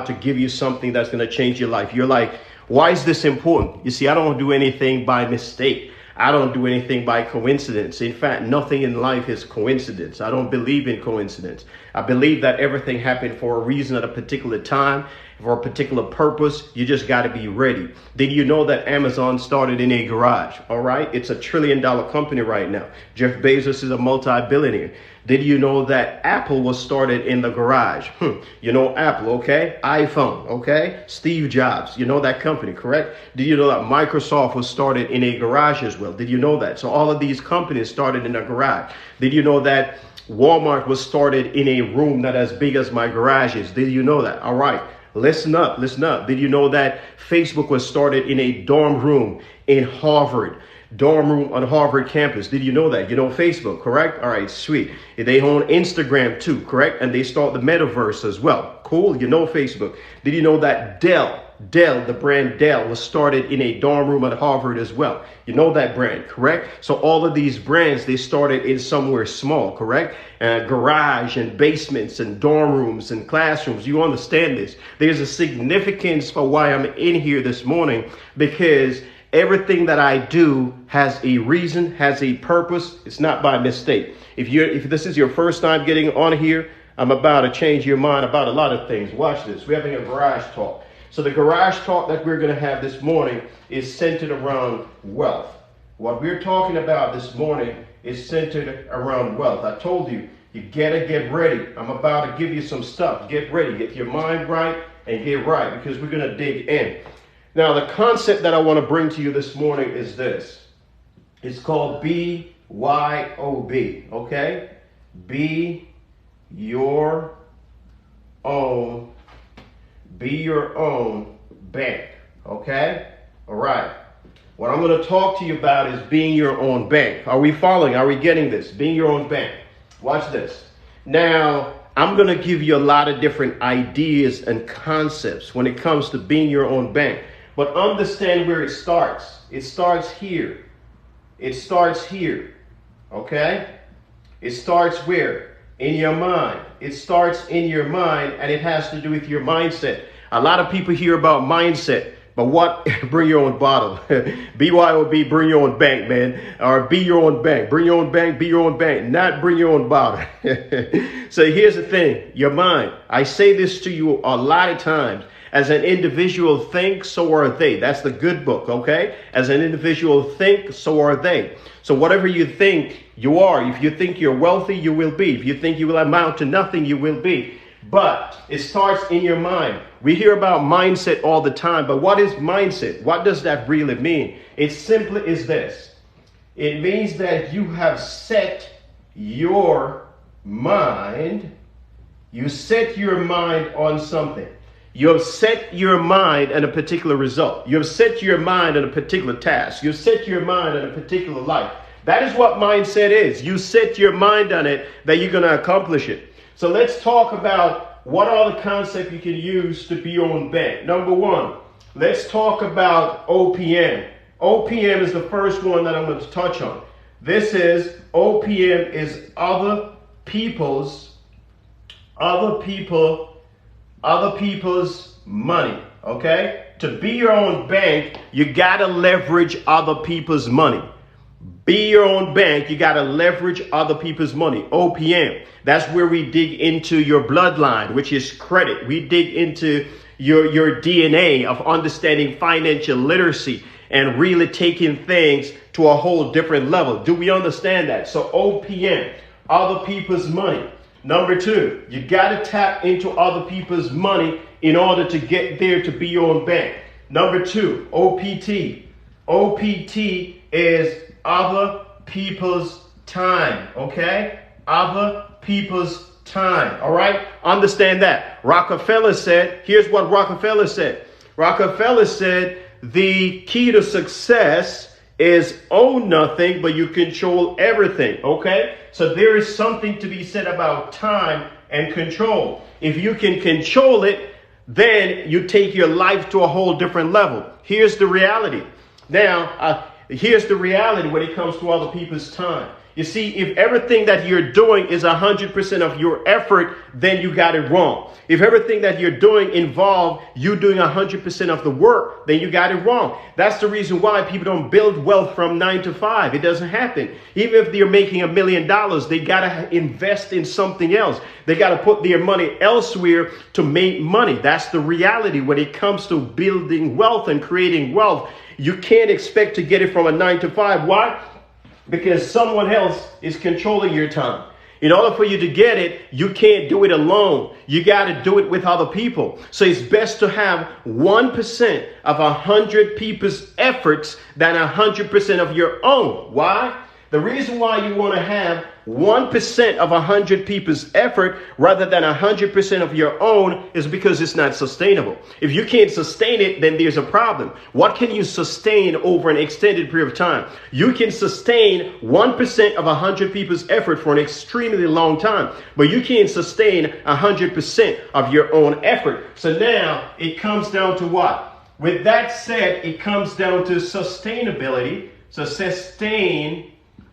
to give you something that's going to change your life. You're like, why is this important? You see, I don't do anything by mistake. I don't do anything by coincidence. In fact, nothing in life is coincidence. I don't believe in coincidence. I believe that everything happened for a reason at a particular time, for a particular purpose. You just got to be ready. Did you know that Amazon started in a garage? All right. It's $1 trillion company right now. Jeff Bezos is a multi-billionaire. Did you know that Apple was started in the garage? You know Apple, okay? iPhone, okay? Steve Jobs, you know that company, correct? Did you know that Microsoft was started in a garage as well? Did you know that? So all of these companies started in a garage. Did you know that Walmart was started in a room that as big as my garage is? Did you know that? All right. Listen up, listen up. Did you know that Facebook was started in a dorm room in Harvard? Dorm room on Harvard campus. Did you know that? You know Facebook, correct? All right, sweet. They own Instagram too, correct? And they start the metaverse as well. Cool, you know Facebook. Did you know that Dell, the brand Dell, was started in a dorm room at Harvard as well? You know that brand, correct? So all of these brands, they started in somewhere small, correct? Garage and basements and dorm rooms and classrooms. You understand this? There's a significance for why I'm in here this morning, because everything that I do has a reason, has a purpose. It's not by mistake. If this is your first time getting on here, I'm about to change your mind about a lot of things. Watch this. We're having a garage talk. So the garage talk that we're going to have this morning is centered around wealth. What we're talking about this morning is centered around wealth. I told you, you gotta get ready. I'm about to give you some stuff. Get ready. Get your mind right and get right, because we're going to dig in. Now, the concept that I want to bring to you this morning is this. It's called BYOB, okay? Be your own bank, okay? All right. What I'm going to talk to you about is being your own bank. Are we following? Are we getting this? Being your own bank. Watch this. Now, I'm going to give you a lot of different ideas and concepts when it comes to being your own bank. But understand where it starts. It starts here. It starts here. Okay? It starts where? In your mind. It starts in your mind, and it has to do with your mindset. A lot of people hear about mindset, but what? Bring your own bottle. BYOB, bring your own bank, man. Or be your own bank. Bring your own bank, be your own bank. Not bring your own bottle. So here's the thing. Your mind. I say this to you a lot of times. As an individual think, so are they. That's the good book, okay? As an individual think, so are they. So whatever you think, you are. If you think you're wealthy, you will be. If you think you will amount to nothing, you will be. But it starts in your mind. We hear about mindset all the time, but what is mindset? What does that really mean? It simply is this. It means that you have set your mind. You set your mind on something. You have set your mind on a particular result. You have set your mind on a particular task. You have set your mind on a particular life. That is what mindset is. You set your mind on it that you're going to accomplish it. So let's talk about what are the concepts you can use to be your own bank. Number one, let's talk about OPM. OPM is the first one that I'm going to touch on. This is OPM is other people's money, okay? To be your own bank, you got to leverage other people's money. Be your own bank, you got to leverage other people's money. OPM, that's where we dig into your bloodline, which is credit. We dig into your DNA of understanding financial literacy and really taking things to a whole different level. Do we understand that? So OPM, other people's money. Number two, you got to tap into other people's money in order to get there to be your own bank. Number two, OPT. OPT is other people's time, okay? Other people's time, all right? Understand that. Rockefeller said, here's what Rockefeller said. Rockefeller said, the key to success is own nothing, but you control everything, okay? So there is something to be said about time and control. If you can control it, then you take your life to a whole different level. Here's the reality. Now, here's the reality when it comes to other people's time. You see, if everything that you're doing is 100% of your effort, then you got it wrong. If everything that you're doing involve you doing 100% of the work, then you got it wrong. That's the reason why people don't build wealth from 9 to 5. It doesn't happen. Even if they're making $1 million, they got to invest in something else. They got to put their money elsewhere to make money. That's the reality when it comes to building wealth and creating wealth. You can't expect to get it from a 9 to 5. Why? Because someone else is controlling your time. In order for you to get it, you can't do it alone. You got to do it with other people. So it's best to have 1% of 100 people's efforts than 100% of your own. Why? The reason why you want to have 1% of 100 people's effort rather than 100% of your own is because it's not sustainable. If you can't sustain it, then there's a problem. What can you sustain over an extended period of time? You can sustain 1% of 100 people's effort for an extremely long time, but you can't sustain 100% of your own effort. So now it comes down to what? With that said, it comes down to sustainability. So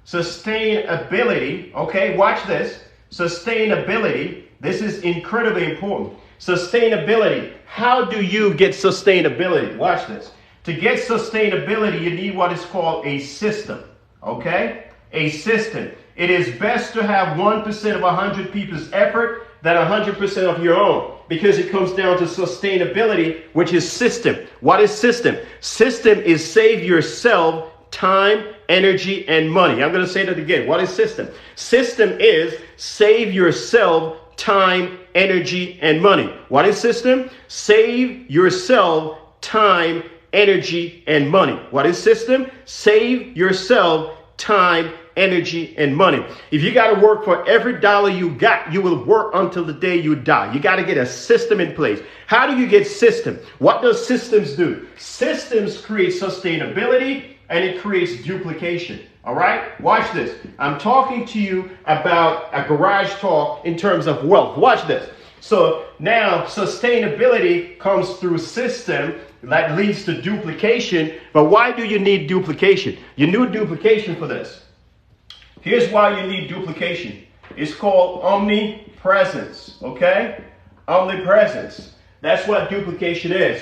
sustainability, okay, watch this. Sustainability, this is incredibly important. Sustainability, how do you get sustainability? Watch this. To get sustainability, you need what is called a system, okay? A system. It is best to have 1% of 100 people's effort than 100% of your own, because it comes down to sustainability, which is system. What is system? System is save yourself time, energy, and money. I'm going to say that again. What is system? System is save yourself time, energy, and money. What is system? Save yourself time, energy, and money. What is system? Save yourself time, energy, and money. If you got to work for every dollar you got, you will work until the day you die. You got to get a system in place. How do you get system? What does systems do? Systems create sustainability, and it creates duplication. All right? Watch this. I'm talking to you about a garage talk in terms of wealth. Watch this. So now sustainability comes through system that leads to duplication. But why do you need duplication? You need duplication for this. Here's why you need duplication. It's called omnipresence. Okay? Omnipresence. That's what duplication is.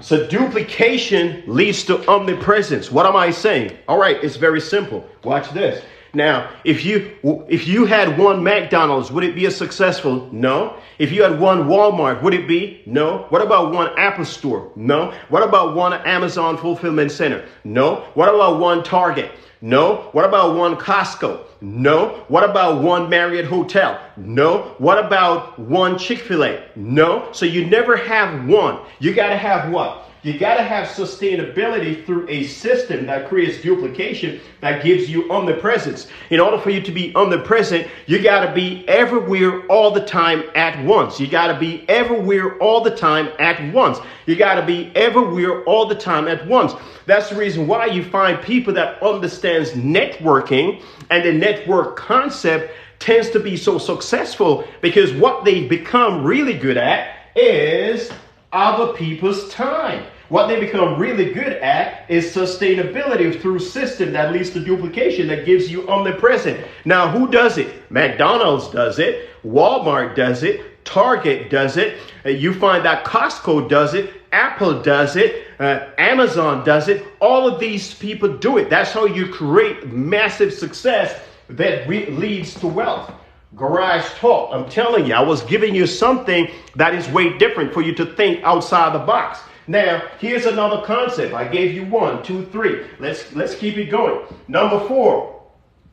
So duplication leads to omnipresence. What am I saying? All right, it's very simple. Watch this. Now, if you had one McDonald's, would it be a successful? No. If you had one Walmart, would it be? No. What about one Apple store? No. What about one Amazon fulfillment center? No. What about one Target? No. What about one Costco? No. What about one Marriott hotel? No. What about one Chick-fil-A? No. So you never have one. You got to have what? You got to have sustainability through a system that creates duplication that gives you omnipresence. In order for you to be omnipresent, you got to be everywhere all the time at once. You got to be everywhere all the time at once. You got to be everywhere all the time at once. That's the reason why you find people that understands networking and the network concept tends to be so successful, because what they become really good at is other people's time. What they become really good at is sustainability through system that leads to duplication that gives you omnipresent. Now, who does it? McDonald's does it. Walmart does it. Target does it. You find that Costco does it. Apple does it. Amazon does it. All of these people do it. That's how you create massive success that leads to wealth. Garage talk. I'm telling you, I was giving you something that is way different for you to think outside the box. Now, here's another concept. I gave you 1, 2, 3. Let's keep it going. Number 4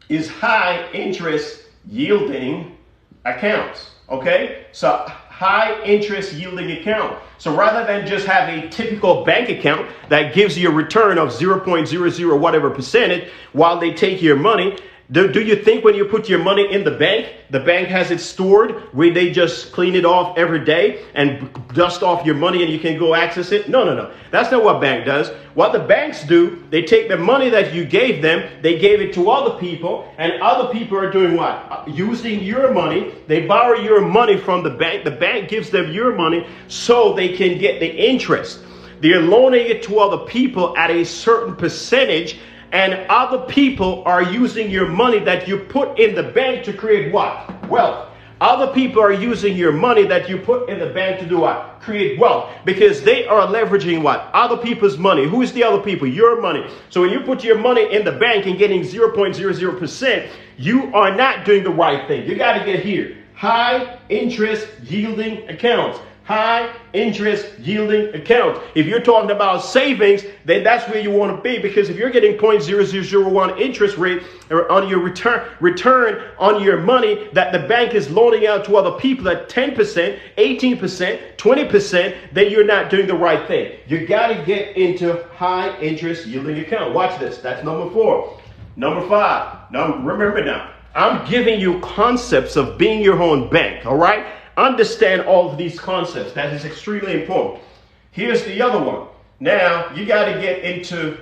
is high interest yielding accounts. Okay? So high interest yielding account. So rather than just have a typical bank account that gives you a return of 0.00 whatever percentage while they take your money, do you think when you put your money in the bank has it stored where they just clean it off every day and dust off your money and you can go access it? No. That's not what bank does. What the banks do, they take the money that you gave them, they gave it to other people, and other people are doing what? Using your money. They borrow your money from the bank. The bank gives them your money so they can get the interest. They're loaning it to other people at a certain percentage, And other people are using your money that you put in the bank to create what? Wealth. Other people are using your money that you put in the bank to do what? Create wealth. Because they are leveraging what? Other people's money. Who is the other people? Your money. So when you put your money in the bank and getting 0.00%, you are not doing the right thing. You got to get here. High interest yielding accounts. High interest yielding accounts. If you're talking about savings, then that's where you want to be, because if you're getting 0.0001 interest rate on your return on your money that the bank is loaning out to other people at 10%, 18%, 20%, then you're not doing the right thing. You got to get into high interest yielding account. Watch this. That's number 4. Number 5. Now remember now, I'm giving you concepts of being your own bank. All right. Understand all of these concepts. That is extremely important. Here's the other one. Now you got to get into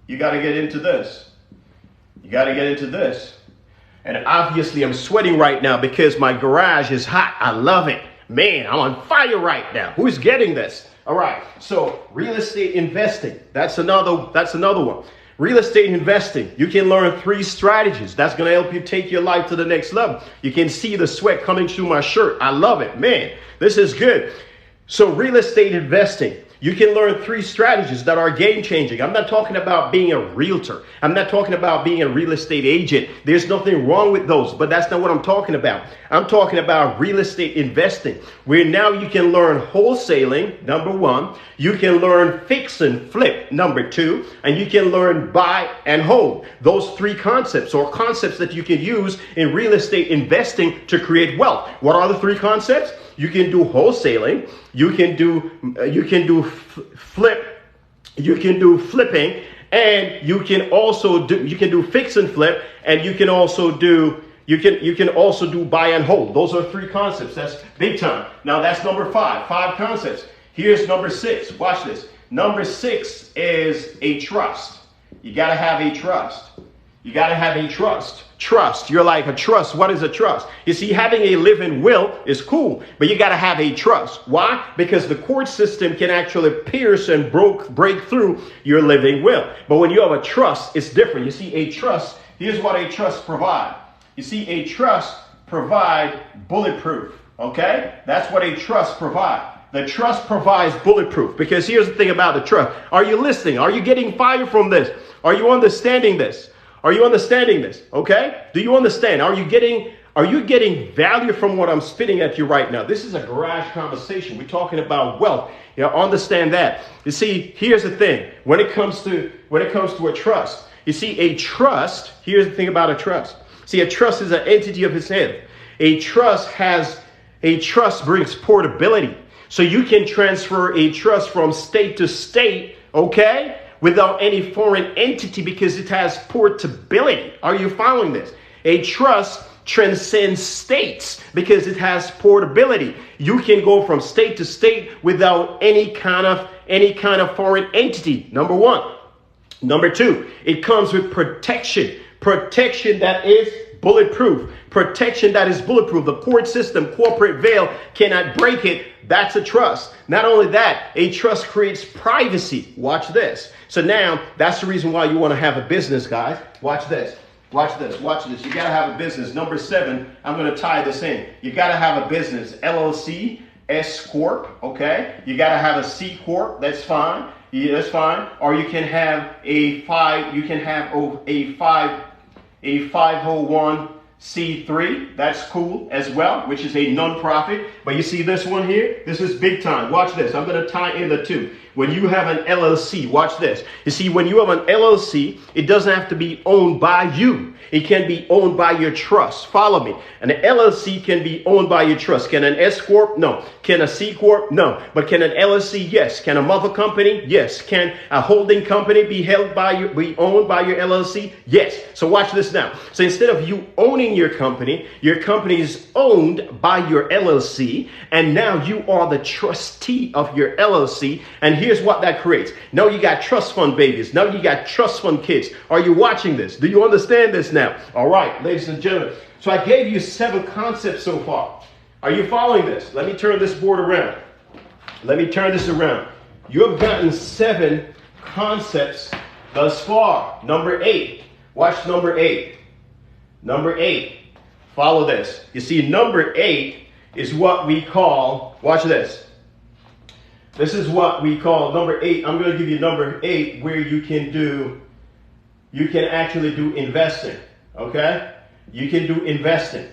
this. You got to get into this. And obviously I'm sweating right now because my garage is hot. I love it. Man, I'm on fire right now. Who's getting this? All right. So real estate investing. That's another one. Real estate investing, you can learn 3 strategies. That's going to help you take your life to the next level. You can see the sweat coming through my shirt. I love it. Man, this is good. So real estate investing, you can learn 3 strategies that are game changing. I'm not talking about being a realtor. I'm not talking about being a real estate agent. There's nothing wrong with those, but that's not what I'm talking about. I'm talking about real estate investing, where now you can learn wholesaling, number 1. You can learn fix and flip, number 2. And you can learn buy and hold. Those 3 concepts, or concepts that you can use in real estate investing to create wealth. What are the 3 concepts? You can do wholesaling, you can do flipping, and you can also do fix and flip, and you can also do buy and hold. Those are 3 concepts. That's big time. Now that's number 5. 5 concepts. Here's number 6. Watch this. Number 6 is a trust. You got to have a trust. You got to have a trust. Trust. You're like, a trust. What is a trust? You see, having a living will is cool, but you got to have a trust. Why? Because the court system can actually pierce and break through your living will. But when you have a trust, it's different. You see, a trust, here's what a trust provides. You see, a trust provides bulletproof. Okay? That's what a trust provides. The trust provides bulletproof, because here's the thing about the trust. Are you listening? Are you getting fire from this? Are you understanding this? Are you understanding this? Okay? Do you understand? Are you getting value from what I'm spitting at you right now? This is a garage conversation. We're talking about wealth. You know, understand that. You see, here's the thing. When it comes to a trust, you see, a trust, here's the thing about a trust. See, a trust is an entity of itself. A trust brings portability. So you can transfer a trust from state to state, okay, without any foreign entity, because it has portability. Are you following this? A trust transcends states because it has portability. You can go from state to state without any kind of foreign entity. Number 1. Number 2, it comes with protection. Protection that is bulletproof. Protection that is bulletproof. The court system, corporate veil cannot break it. That's a trust. Not only that, a trust creates privacy. Watch this. So now that's the reason why you want to have a business, guys. Watch this. Watch this. Watch this. You got to have a business. Number 7, I'm going to tie this in. You got to have a business. LLC, S Corp. Okay. You got to have a C Corp. That's fine. Yeah, that's fine. Or you can have a 501c3, that's cool as well, which is a non-profit. But you see this one here? This is big time. Watch this. I'm going to tie in the 2. When you have an LLC, watch this. You see, when you have an LLC, it doesn't have to be owned by you. It can be owned by your trust. Follow me. An LLC can be owned by your trust. Can an S Corp? No. Can a C Corp? No. But can an LLC? Yes. Can a mother company? Yes. Can a holding company be owned by your LLC? Yes. So watch this now. So instead of you owning your company is owned by your LLC, and now you are the trustee of your LLC. And here's what that creates. Now you got trust fund babies. Now you got trust fund kids. Are you watching this? Do you understand this now? All right, ladies and gentlemen. So I gave you 7 concepts so far. Are you following this? Let me turn this board around. Let me turn this around. You have gotten 7 concepts thus far. Number 8. Watch number 8. Number 8. Follow this. You see, number 8 is what we call, watch this. This is what we call number 8. I'm going to give you number 8 where you can actually do investing. Okay? You can do investing.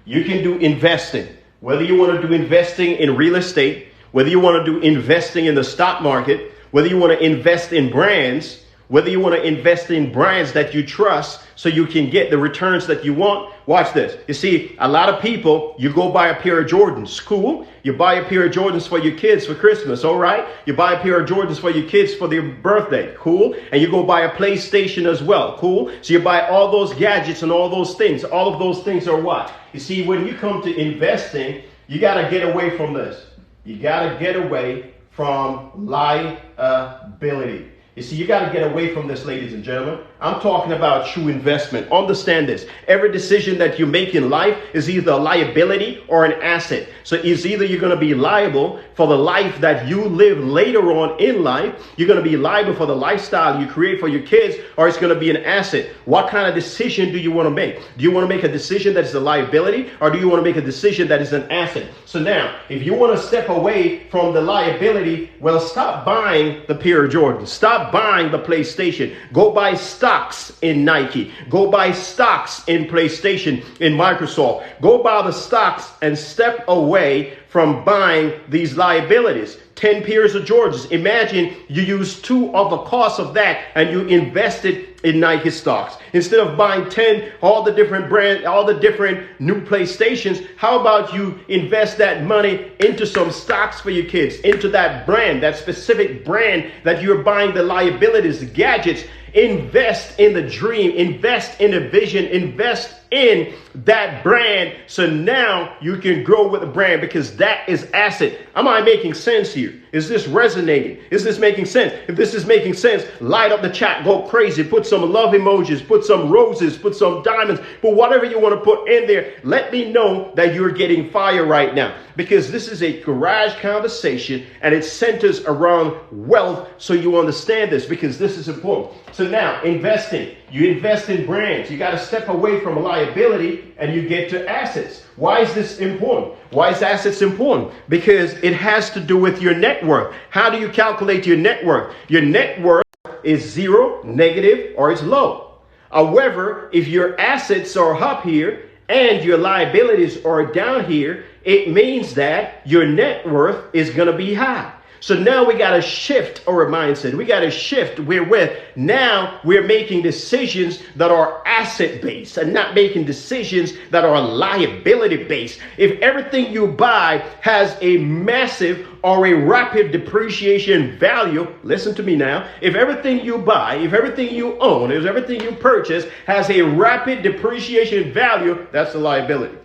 You can do investing. Whether you want to do investing in real estate, whether you want to do investing in the stock market, whether you want to invest in brands, whether you want to invest in brands that you trust so you can get the returns that you want. Watch this. You see, a lot of people, you go buy a pair of Jordans. Cool. You buy a pair of Jordans for your kids for Christmas. All right. You buy a pair of Jordans for your kids for their birthday. Cool. And you go buy a PlayStation as well. Cool. So you buy all those gadgets and all those things. All of those things are what? You see, when you come to investing, you got to get away from this. You got to get away from liability. You see, you got to get away from this, ladies and gentlemen. I'm talking about true investment. Understand this. Every decision that you make in life is either a liability or an asset. So it's either you're going to be liable for the life that you live later on in life, you're going to be liable for the lifestyle you create for your kids, or it's going to be an asset. What kind of decision do you want to make? Do you want to make a decision that is a liability, or do you want to make a decision that is an asset? So now, if you want to step away from the liability, well, stop buying the pair of Jordans. Stop buying the PlayStation. Go buy stocks in Nike. Go buy stocks in PlayStation, in Microsoft. Go buy the stocks and step away from buying these liabilities. 10 pairs of Jordans. Imagine you use 2 of the cost of that and you invested in Nike stocks. Instead of buying 10, all the different brands, all the different new PlayStations, how about you invest that money into some stocks for your kids, into that brand, that specific brand that you're buying the liabilities, the gadgets. Invest in the dream, invest in the vision, invest in that brand. So now you can grow with the brand, because that is asset. Am I making sense here? Is this resonating? Is this making sense? If this is making sense, light up the chat, go crazy, put some love emojis, put some roses, put some diamonds, put whatever you want to put in there. Let me know that you're getting fire right now, because this is a garage conversation and it centers around wealth. So you understand this, because this is important. So now investing, you invest in brands. You got to step away from a liability and you get to assets. Why is this important? Why is assets important? Because it has to do with your net worth. How do you calculate your net worth? Your net worth is 0, negative, or it's low. However, if your assets are up here and your liabilities are down here, it means that your net worth is going to be high. So now we got to shift our mindset. We got to shift wherewith now we're making decisions that are asset based and not making decisions that are liability based. If everything you buy has a massive or a rapid depreciation value, listen to me now. If everything you buy, if everything you own, if everything you purchase has a rapid depreciation value, that's a liability.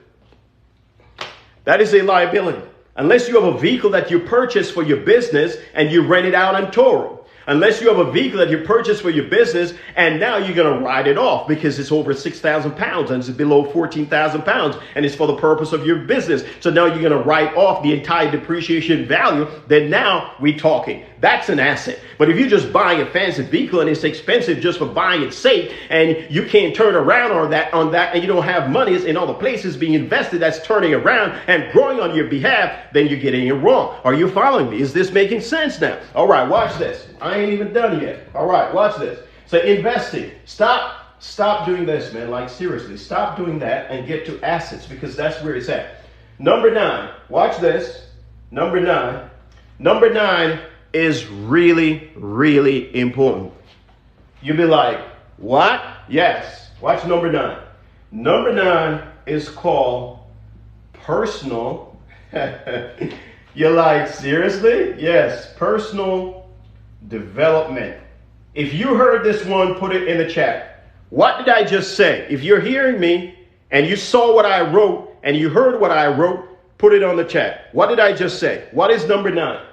That is a liability. Unless you have a vehicle that you purchase for your business and you rent it out on Toro. Unless you have a vehicle that you purchase for your business and now you're going to write it off because it's over 6,000 pounds and it's below 14,000 pounds and it's for the purpose of your business. So now you're going to write off the entire depreciation value. Then now we're talking. That's an asset. But if you're just buying a fancy vehicle and it's expensive just for buying it safe and you can't turn around on that and you don't have monies in other places being invested that's turning around and growing on your behalf, then you're getting it wrong. Are you following me? Is this making sense now? All right, watch this. I ain't even done yet. All right, watch this. So investing. Stop doing this, man. Like seriously, stop doing that and get to assets, because that's where it's at. Number 9. Watch this. Number 9. Number 9 is really, really important. You'll be like, what? Yes. Watch number 9. Number 9 is called personal. You're like, seriously? Yes, personal development. If you heard this one, put it in the chat. What did I just say? If you're hearing me and you saw what I wrote and you heard what I wrote, put it on the chat. What did I just say? What is number 9?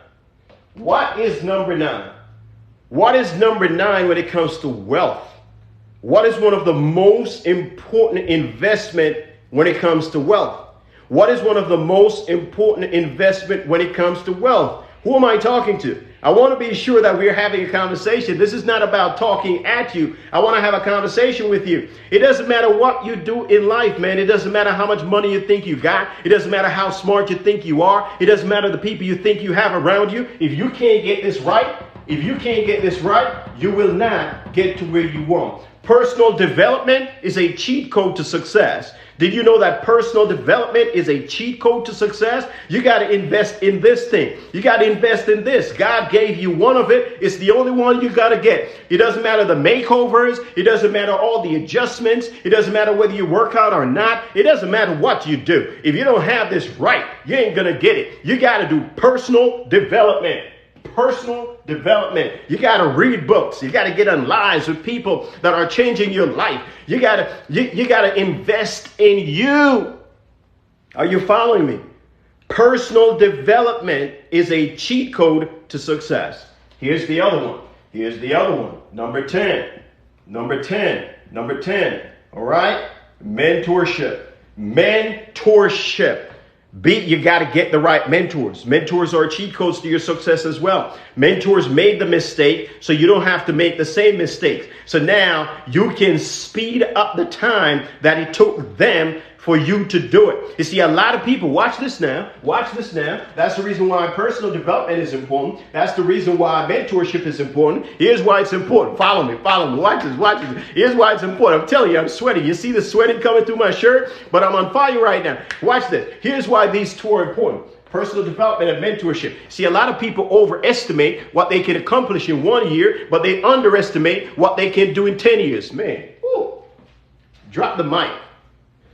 What is number 9? What is number 9 when it comes to wealth? What is one of the most important investment when it comes to wealth? What is one of the most important investment when it comes to wealth? Who am I talking to? I want to be sure that we're having a conversation. This is not about talking at you. I want to have a conversation with you. It doesn't matter what you do in life, man. It doesn't matter how much money you think you got. It doesn't matter how smart you think you are. It doesn't matter the people you think you have around you. If you can't get this right, you will not get to where you want. Personal development is a cheat code to success. Did you know that personal development is a cheat code to success? You got to invest in this thing. You got to invest in this. God gave you one of it. It's the only one you got to get. It doesn't matter the makeovers. It doesn't matter all the adjustments. It doesn't matter whether you work out or not. It doesn't matter what you do. If you don't have this right, you ain't going to get it. You got to do personal development. Personal development. You got to read books. You got to get on lives with people that are changing your life. You got to invest in you. Are you following me? Personal development is a cheat code to success. Here's the other one. Number 10. All right? Mentorship. You got to get the right mentors. Mentors are cheat codes to your success as well. Mentors made the mistake, so you don't have to make the same mistakes. So now you can speed up the time that it took them for you to do it. You see, a lot of people, watch this now. That's the reason why personal development is important. That's the reason why mentorship is important. Here's why it's important. Follow me. Watch this. Here's why it's important. I'm telling you, I'm sweating. You see the sweating coming through my shirt? But I'm on fire right now. Watch this. Here's why these two are important. Personal development and mentorship. See, a lot of people overestimate what they can accomplish in 1 year, but they underestimate what they can do in 10 years. Man, woo. Drop the mic.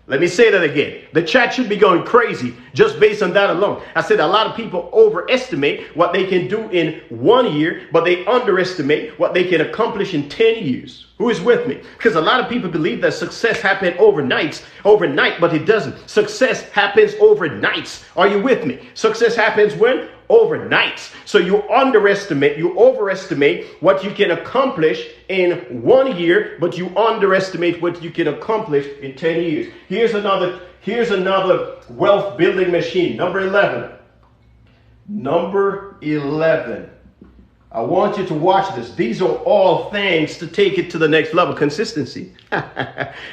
Let me say that again. The chat should be going crazy just based on that alone. I said a lot of people overestimate what they can do in 1 year, but they underestimate what they can accomplish in 10 years. Who is with me? Because a lot of people believe that success happens overnight, but it doesn't. Success happens overnight. Are you with me? Success happens when? Overnight. So you overestimate what you can accomplish in 1 year, but you underestimate what you can accomplish in 10 years. Here's another wealth building machine. Number 11. I want you to watch this. These are all things to take it to the next level. Consistency.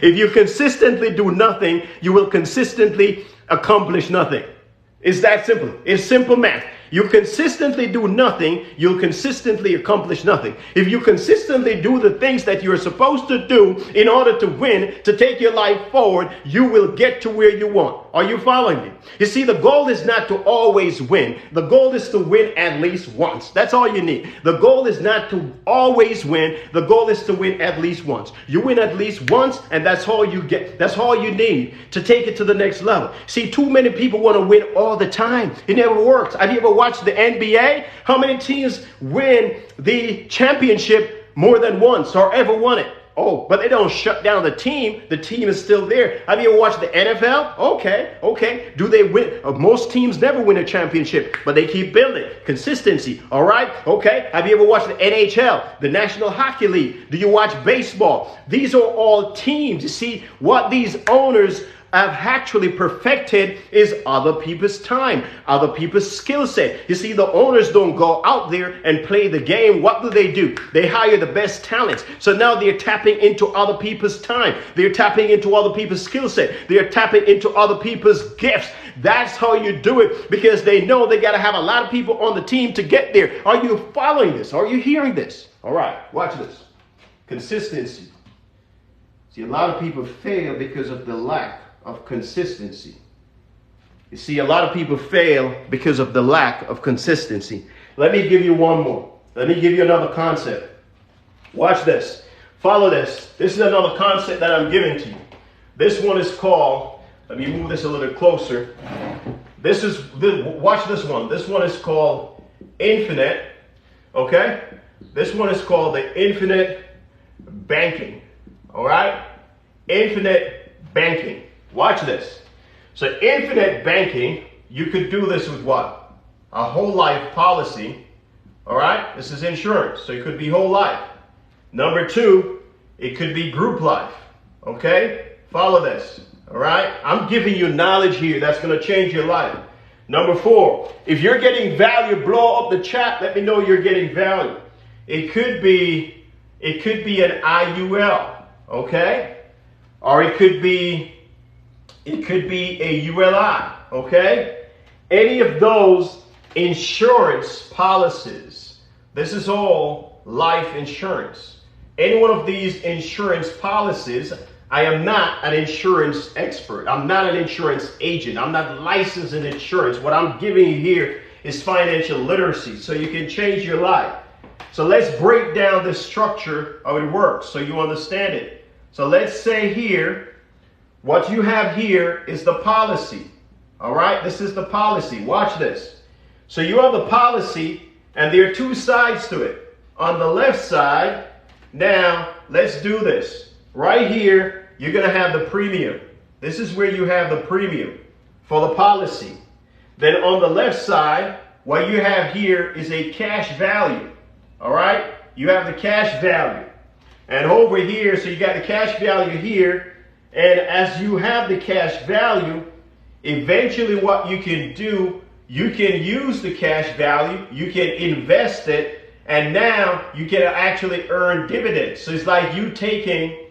If you consistently do nothing, you will consistently accomplish nothing. It's that simple. It's simple math. You consistently do nothing, you'll consistently accomplish nothing. If you consistently do the things that you're supposed to do in order to win, to take your life forward, you will get to where you want. Are you following me? You see, the goal is not to always win. The goal is to win at least once. That's all you need. The goal is not to always win. The goal is to win at least once. You win at least once, and that's all you get. That's all you need to take it to the next level. See, too many people want to win all the time. It never works. Have you ever watched the NBA? How many teams win the championship more than once or ever won it? Oh, but they don't shut down the team. The team is still there. Have you ever watched the NFL? Okay. Do they win? Most teams never win a championship, but they keep building. Consistency. All right. Okay. Have you ever watched the NHL, the National Hockey League? Do you watch baseball? These are all teams. You see, what these owners have actually perfected is other people's time, other people's skill set. You see, the owners don't go out there and play the game. What do? They hire the best talents. So now they're tapping into other people's time. They're tapping into other people's skill set. They're tapping into other people's gifts. That's how you do it, because they know they got to have a lot of people on the team to get there. Are you following this? Are you hearing this? All right, watch this. Consistency. See, a lot of people fail because of the lack of consistency. You see, a lot of people fail because of the lack of consistency. Let me give you one more. Let me give you another concept. Watch this. Follow this. This is another concept that I'm giving to you. This one is called, let me move this a little closer. Watch this one. This one is called infinite. Okay? This one is called the infinite banking. All right? Infinite banking. Watch this. So infinite banking, you could do this with what? A whole life policy. All right? This is insurance. So it could be whole life. Number 2, it could be group life. Okay? Follow this. All right? I'm giving you knowledge here that's going to change your life. Number 4, if you're getting value, blow up the chat. Let me know you're getting value. It could be an IUL, okay? Or it could be a ULI, okay? Any of those insurance policies. This is all life insurance. Any one of these insurance policies, I am not an insurance expert. I'm not an insurance agent. I'm not licensed in insurance. What I'm giving you here is financial literacy so you can change your life. So let's break down the structure of it works so you understand it. So let's say here, what you have here is the policy. All right, this is the policy. Watch this. So you have the policy and there are 2 sides to it. On the left side, now let's do this. Right here, you're going to have the premium. This is where you have the premium for the policy. Then on the left side, what you have here is a cash value. All right? You have the cash value. And over here, so you got the cash value here. And as you have the cash value, eventually what you can do, you can use the cash value, you can invest it, and now you can actually earn dividends. So it's like you taking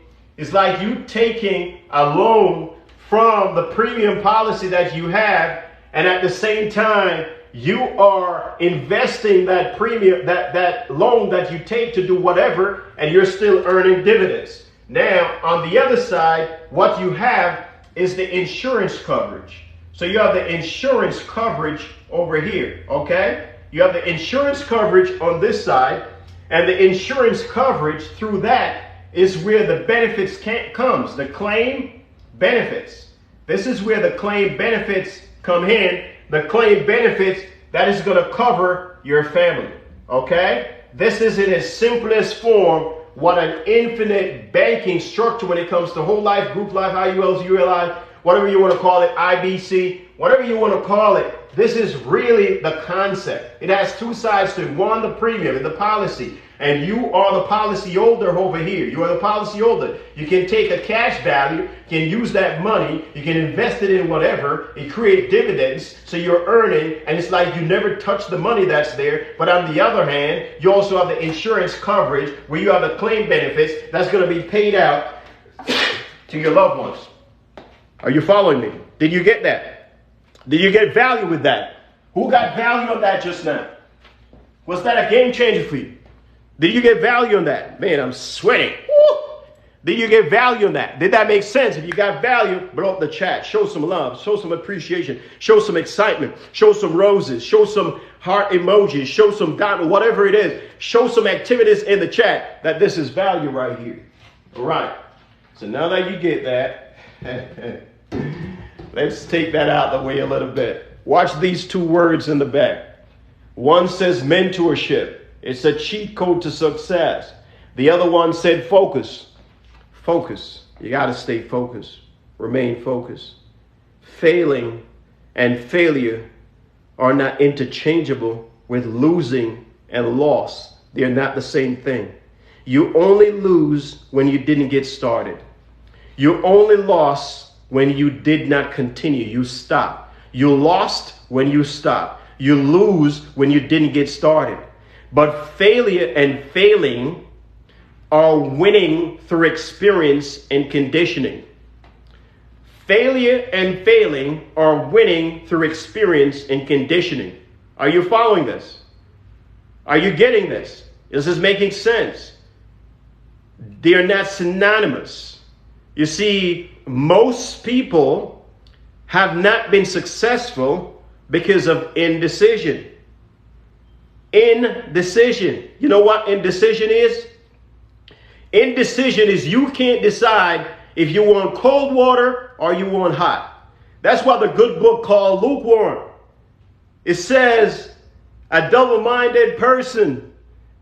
a loan from the premium policy that you have, and at the same time, you are investing that premium, that loan that you take to do whatever, and you're still earning dividends. Now, on the other side, what you have is the insurance coverage. So you have the insurance coverage over here, okay? You have the insurance coverage on this side, and the insurance coverage through that is where the benefits comes, the claim benefits. This is where the claim benefits come in. The claim benefits, that is going to cover your family, okay? This is in its simplest form what an infinite banking structure when it comes to whole life, group life, IULs, ULI, whatever you want to call it, IBC, whatever you want to call it. This is really the concept. It has 2 sides to it. One, the premium and the policy. And you are the policy holder over here. You are the policy holder. You can take a cash value, you can use that money, you can invest it in whatever, and create dividends, so you're earning, and it's like you never touch the money that's there. But on the other hand, you also have the insurance coverage where you have the claim benefits that's going to be paid out to your loved ones. Are you following me? Did you get that? Did you get value with that? Who got value on that just now? Was that a game changer for you? Did you get value on that? Man, I'm sweating. Woo! Did you get value on that? Did that make sense? If you got value, blow up the chat. Show some love. Show some appreciation. Show some excitement. Show some roses. Show some heart emojis. Show some diamond, whatever it is. Show some activities in the chat that this is value right here. All right. So now that you get that, let's take that out of the way a little bit. Watch these 2 words in the back. One says mentorship. It's a cheat code to success. The other one said focus. Focus. You got to stay focused. Remain focused. Failing and failure are not interchangeable with losing and loss. They're not the same thing. You only lose when you didn't get started. You only lost when you did not continue. You stopped. You lost when you stopped. You lose when you didn't get started. But failure and failing are winning through experience and conditioning. Failure and failing are winning through experience and conditioning. Are you following this? Are you getting this? This is making sense. They are not synonymous. You see, most people have not been successful because of indecision. Indecision. You know what indecision is? Indecision is you can't decide if you want cold water or you want hot. That's why the good book called lukewarm. It says a double-minded person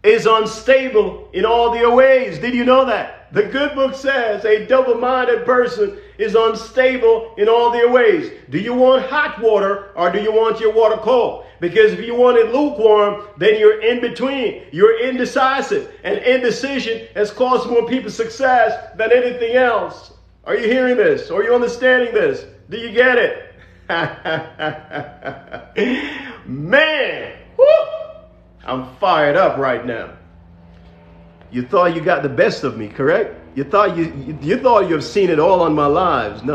is unstable in all their ways. Did you know that? The good book says a double-minded person is unstable in all their ways. Do you want hot water or do you want your water cold? Because if you want it lukewarm, then you're in between. You're indecisive. And indecision has caused more people success than anything else. Are you hearing this? Are you understanding this? Do you get it? Man, whoo, I'm fired up right now. You thought you got the best of me, correct? You thought you've seen it all on my lives. No.